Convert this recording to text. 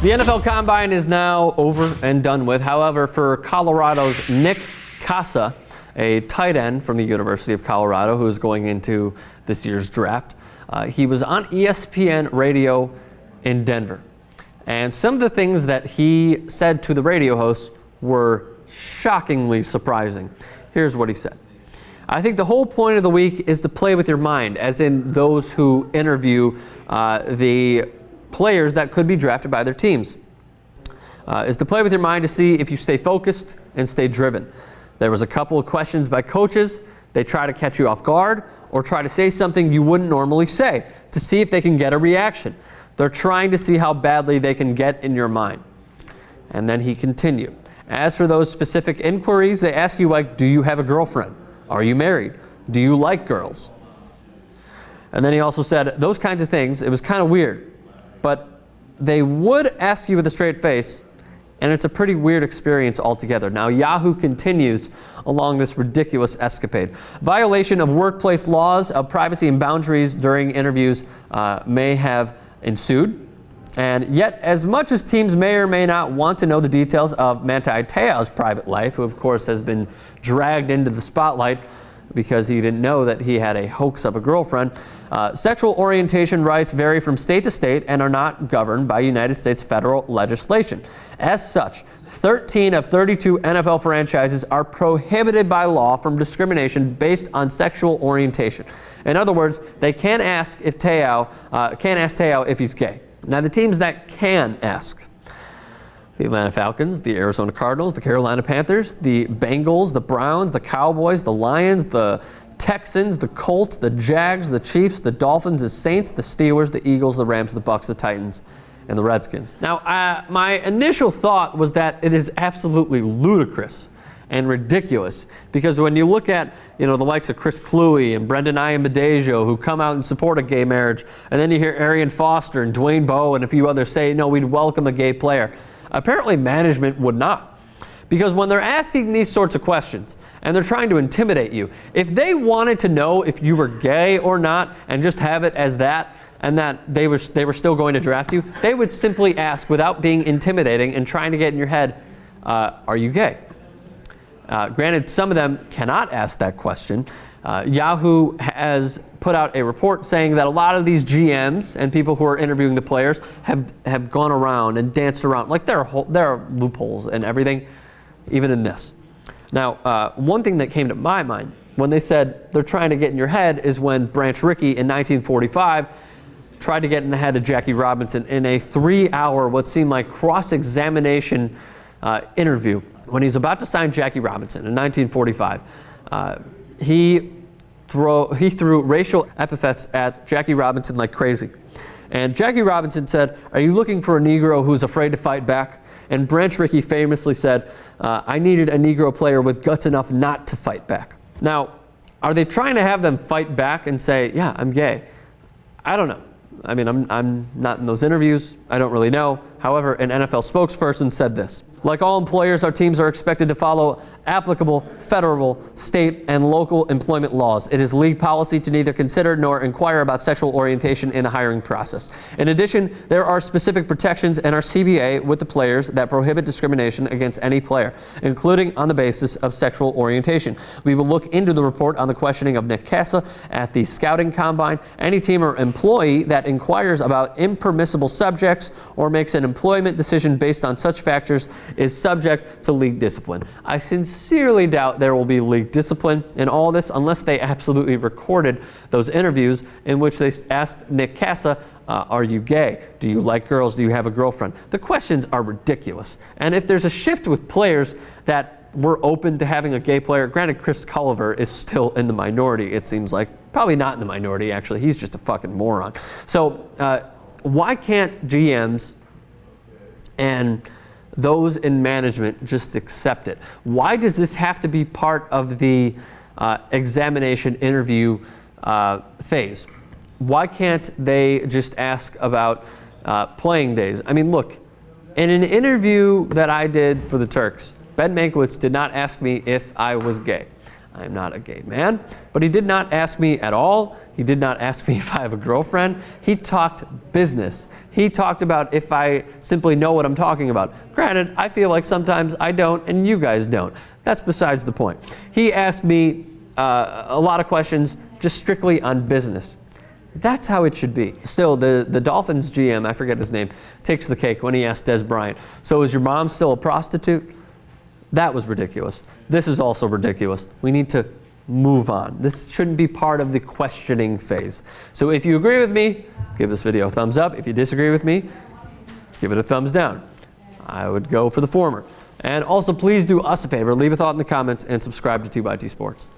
The NFL Combine is now over and done with. However, for Colorado's Nick Kasa, a tight end from the University of Colorado who is going into this year's draft, he was on ESPN radio in Denver. And some of the things that he said to the radio host were shockingly surprising. Here's what he said. I think the whole point of the week is to play with your mind, as in those who interview the players that could be drafted by their teams, is to play with your mind to see if you stay focused and stay driven. There was a couple of questions by coaches. They try to catch you off guard or try to say something you wouldn't normally say to see if they can get a reaction. They're trying to see how badly they can get in your mind. And then he continued. As for those specific inquiries, they ask you like, do you have a girlfriend? Are you married? Do you like girls? And then he also said those kinds of things. It was kind of weird. But they would ask you with a straight face, and it's a pretty weird experience altogether. Now, Yahoo continues along this ridiculous escapade. Violation of workplace laws of privacy and boundaries during interviews may have ensued. And yet, as much as teams may or may not want to know the details of Manti Te'o's private life, who of course has been dragged into the spotlight because he didn't know that he had a hoax of a girlfriend, sexual orientation rights vary from state to state and are not governed by United States federal legislation. As such, 13 of 32 NFL franchises are prohibited by law from discrimination based on sexual orientation. In other words, they can't ask Te'o if he's gay. Now, the teams that can ask: the Atlanta Falcons, the Arizona Cardinals, the Carolina Panthers, the Bengals, the Browns, the Cowboys, the Lions, the Texans, the Colts, the Jags, the Chiefs, the Dolphins, the Saints, the Steelers, the Eagles, the Rams, the Bucks, the Titans, and the Redskins. Now, my initial thought was that it is absolutely ludicrous and ridiculous, because when you look at, the likes of Chris Cluey and Brendan Ayanbadejo, who come out and support a gay marriage, and then you hear Arian Foster and Dwayne Bowe and a few others say, no, we'd welcome a gay player. Apparently management would not. Because when they're asking these sorts of questions and they're trying to intimidate you, if they wanted to know if you were gay or not and just have it as that, and that they were still going to draft you, they would simply ask without being intimidating and trying to get in your head, are you gay? Granted, some of them cannot ask that question. Yahoo has put out a report saying that a lot of these GMs and people who are interviewing the players have gone around and danced around. Like there are loopholes and everything, even in this. Now, one thing that came to my mind when they said they're trying to get in your head is when Branch Rickey in 1945 tried to get in the head of Jackie Robinson in a 3-hour, what seemed like cross-examination interview. When he was about to sign Jackie Robinson in 1945, he threw racial epithets at Jackie Robinson like crazy. And Jackie Robinson said, are you looking for a Negro who's afraid to fight back? And Branch Rickey famously said, I needed a Negro player with guts enough not to fight back. Now, are they trying to have them fight back and say, yeah, I'm gay? I don't know. I mean, I'm not in those interviews. I don't really know. However, an NFL spokesperson said this: like all employers, our teams are expected to follow applicable federal, state, and local employment laws. It is league policy to neither consider nor inquire about sexual orientation in the hiring process. In addition, there are specific protections in our CBA with the players that prohibit discrimination against any player, including on the basis of sexual orientation. We will look into the report on the questioning of Nick Kasa at the scouting combine. Any team or employee that inquires about impermissible subjects or makes an employment decision based on such factors is subject to league discipline. I sincerely doubt there will be league discipline in all this unless they absolutely recorded those interviews in which they asked Nick Kasa, are you gay? Do you like girls? Do you have a girlfriend? The questions are ridiculous. And if there's a shift with players that were open to having a gay player, granted Chris Culliver is still in the minority, it seems like. Probably not in the minority, actually. He's just a fucking moron. So why can't GMs and those in management just accept it? Why does this have to be part of the examination interview phase? Why can't they just ask about playing days? I mean, look, in an interview that I did for the Turks, Ben Mankiewicz did not ask me if I was gay. I am not a gay man. But he did not ask me at all. He did not ask me if I have a girlfriend. He talked business. He talked about if I simply know what I'm talking about. Granted, I feel like sometimes I don't and you guys don't. That's besides the point. He asked me a lot of questions just strictly on business. That's how it should be. Still, the Dolphins GM, I forget his name, takes the cake when he asked Des Bryant, so is your mom still a prostitute? That was ridiculous. This is also ridiculous. We need to move on. This shouldn't be part of the questioning phase. So if you agree with me, give this video a thumbs up. If you disagree with me, give it a thumbs down. I would go for the former. And also, please do us a favor, leave a thought in the comments and subscribe to 2x2 Sports.